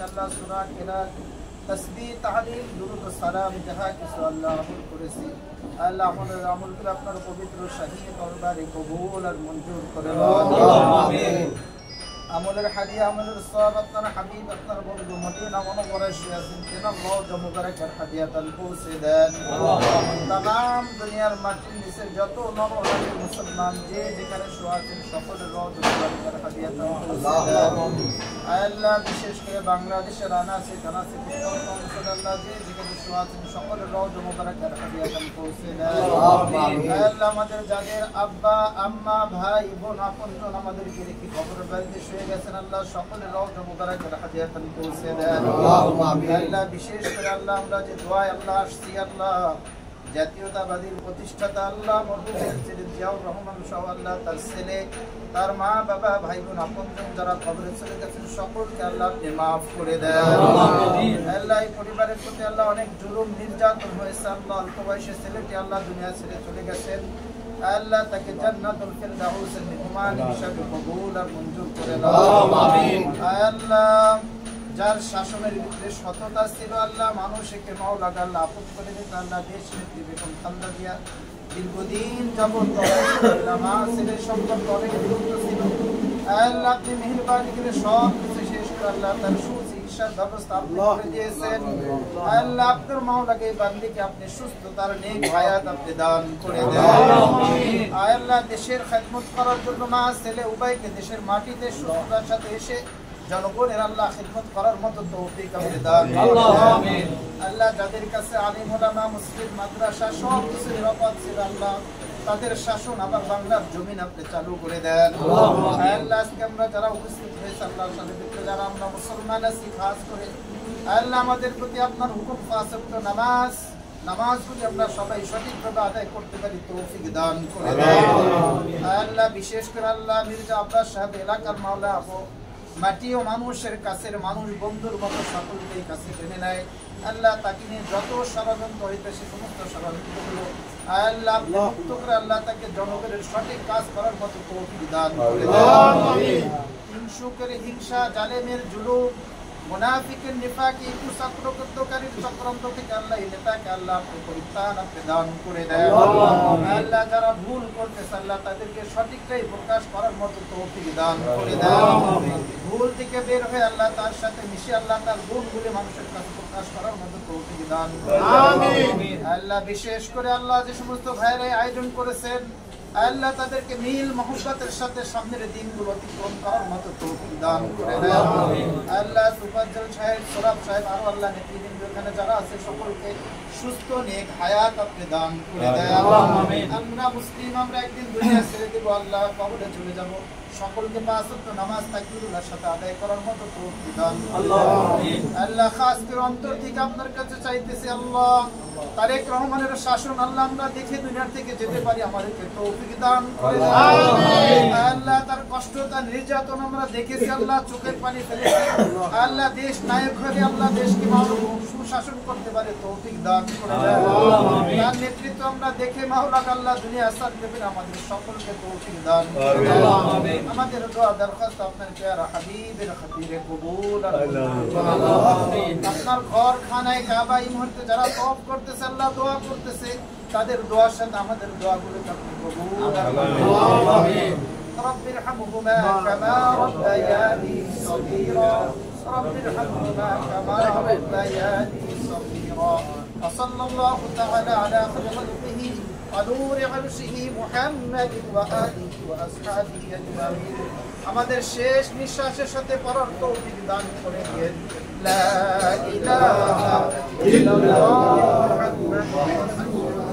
আল্লাহ সূরা কিরাত তাসবিহ তাহলিল দুরূদ ও সালাম যাহা কিছু আল্লাহ আমল করেছি আল্লাহ আমাদের আমলগুলো আপনার পবিত্র শাহী দরবারে কবুল আর মঞ্জুর করে আমিন। আমলের হাদিয়া আমলের সওয়াব আপনার হাবিব আপনার বন্ধু মদিনা মুনাওয়ারা শিয়াসিন কেন রওজা মুবারাকার হাদিয়াতান পৌঁছে দেন। তামাম দুনিয়ার মাটির নিচে যত নরনারী মুসলমান যে যেখানে শোয়া আছেন সকলের রওজা মুবারাকার হাদিয়াতান পৌঁছে দেন। আল্লাহ বিশেষ করে বাংলাদেশের আনাচে কানাচে আল্লাহ যে যেখানে শোয়া আছেন সকলের রওজা মুবারাকার হাদিয়াতান পৌঁছে দেন। আল্লাহ আমাদের যাদের আব্বা আম্মা ভাই বোন আপনজন আমাদেরকে রেখে কবরের বাড়িতে শুয়ে গেছেন আল্লাহ সকলের রওজা মুবারাকার হাদিয়াতান পৌঁছে দেন। আল্লাহ বিশেষ করে আল্লাহ আমরা যে দোয়ায় আল্লাহ আসছি আল্লাহ জাতীয়তাবাদীর প্রতিষ্ঠাতা আল্লাহ মরহুমের ছেলে জিয়াউর রহমান সহ আল্লাহ তার ছেলে তার মা বাবা ভাই বোন আপনজন যারা কবরে চলে গেছেন সকলকে আল্লাহ আপনি মাফ করে দেন। আল্লাহ এই পরিবারের প্রতি আল্লাহ অনেক জুলুম নির্যাতন হয়েছে আল্লাহ অল্প বয়সে ছেলেটি আল্লাহ দুনিয়া ছেড়ে চলে গেছেন আল্লাহ তাকে জান্নাতুল ফিরদাউসের মেহমান হিসেবে কবুল আর মঞ্জুর করে দাও আমিন। আল্লাহ যার শাসনের ভিতরে সততা ছিল আল্লাহ মানুষকে মাওলা আল্লাহ আপন করে দিত আল্লাহ দেশ নেত্রী বেগম খালেদা জিয়া দীর্ঘদিন যাবত আল্লাহ মা ছেলের সম্পর্ক অনেক গুরুত্ব ছিল আল্লাহ আপনি মেহেরবানি করে সব কিছু শেষ করে আল্লাহ তার সুচিকিৎসার ব্যবস্থা আপনি করে দিয়েছেন আল্লাহ আপনার মাওলাকে বান্দিকে আপনি সুস্থতার নেক হায়াত আপনি দান করে দেন আমিন। আল্লাহ দেশের খেদমত করার জন্য মা ছেলে উভয়কে দেশের মাটিতে সুস্থতার সাথে এসে জনগণের আল্লাহ খিদমত করার মতো তৌফিক আপনি দান আমিন। আল্লাহ যাদের কাছে আলিম ওলামা মসজিদ মাদ্রাসা সব কিছু নিরাপদ ছিল আল্লাহ তাদের শাসন আবার বাংলার জমিন আপনি চালু করে দেন আল্লাহ। আজকে আমরা যারা উপস্থিত হয়েছে আল্লাহ সাথে যারা আমরা মুসলমান আছি খাস করে আল্লাহ আমাদের প্রতি আপনার হুকুম পাঁচ ওয়াক্ত নামাজগুলি আমরা সবাই সঠিকভাবে আদায় করতে পারি তৌফিক দান করে দেন আল্লাহ। বিশেষ করে আল্লাহ মির্জা আব্বাস সাহেব এলাকার মাওলা আপু মাটি ও মানুষের কাছের মানুষ বন্ধুর মতো সকলকে কাছে টেনে নেয় আল্লাহ তাকে নিয়ে যত ষড়যন্ত্র হইতে সে সমস্ত ষড়যন্ত্রগুলো আল্লাহ মুক্ত করে আল্লাহ তাকে জনগণের সঠিক কাজ করার মতো তৌফিক দান করে দেন। হিংসুকের হিংসা জালেমের জুলুম মুনাফিকের নিফাকি কুচক্রকারীর চক্রান্ত থেকে আল্লাহ এই নেতাকে আল্লাহ আপনি পরিত্রাণ আপনি দান করে দেন আল্লাহ। যারা ভুল করতেছে আল্লাহ তাদেরকে সঠিকটাই প্রকাশ করার মতো তৌফিক দান করে দেন। ভুল থেকে বের হয়ে আল্লাহ তার সাথে মিশে আল্লাহ তার গুণগুলি মানুষের কাছে প্রকাশ করার মতো তৌফিক দান করে আমিন। আল্লাহ বিশেষ করে আল্লাহ যে সমস্ত ভাইরা আয়োজন করেছেন আল্লাহ তাদেরকে মিল মহব্বতের সাথে সামনের দিনগুলো অতিক্রম করার মতো তৌফিক দান করে দেন আল্লাহ। সুফাজ্জল সাহেব সোরাব সাহেব আরো আল্লাহ নেতৃবৃন্দ এখানে যারা আছে সকলকে সুস্থ নেক হায়াত আপনি দান করে দেন আমিন। আমরা মুসলিম আমরা একদিন দুনিয়া ছেড়ে দেব আল্লাহ কবরে চলে যাব সকলকে পাঁচ ওয়াক্ত নামাজ তাকবীরুল্লাহর সাথে আদায় করার মতো তৌফিক দান আমিন। আল্লাহ খাস করে অন্তর থেকে আপনার কাছে চাইতেছি আল্লাহ তারেক রহমানের শাসন আল্লাহ আমরা দেখে দুনিয়া থেকে যেতে পারি আমাদেরকে তৌফিক দান করে দেন আমিন। আল্লাহ তার কষ্ট তার নির্যাতন আমরা দেখেছি আল্লাহ চোখের পানি ফেলেছি আল্লাহ দেশ নায়ক হয়ে আল্লাহ দেশকে সুশাসন করতে পারে তৌফিক দান করে দেন আমিন। তার নেতৃত্ব আমরা দেখে মাওলা আল্লাহ দুনিয়া আসার দেবেন আমাদের সকলকে তৌফিক দান করে দেন আমিন। আমাদের দোয়া দরখাস্ত আপনার প্যারা হাবিবের খাতিরে কবুল আমিন। আপনার ঘর খানায় কাবা এই মুহূর্তে যারা তওয়াফ করতেছে আল্লাহ দোয়া করতেছে তাদের দোয়ার সাথে আমাদের দোয়াগুলো আপনি কবুল আমিন। رب ارحمهما كما ربياني صغيرا رب ارحمهما كما ربياني صغيرا وصلى الله تعالى على خير خلقه ونور عرشه محمد وآله وأصحابه أجمعين আমাদের শেষ নিঃশ্বাসের সাথে পড়ার তৌফিক দান করে দিয়েন লা ইলাহা ইল্লাল্লাহ মুহাম্মাদুর রাসূলুল্লাহ।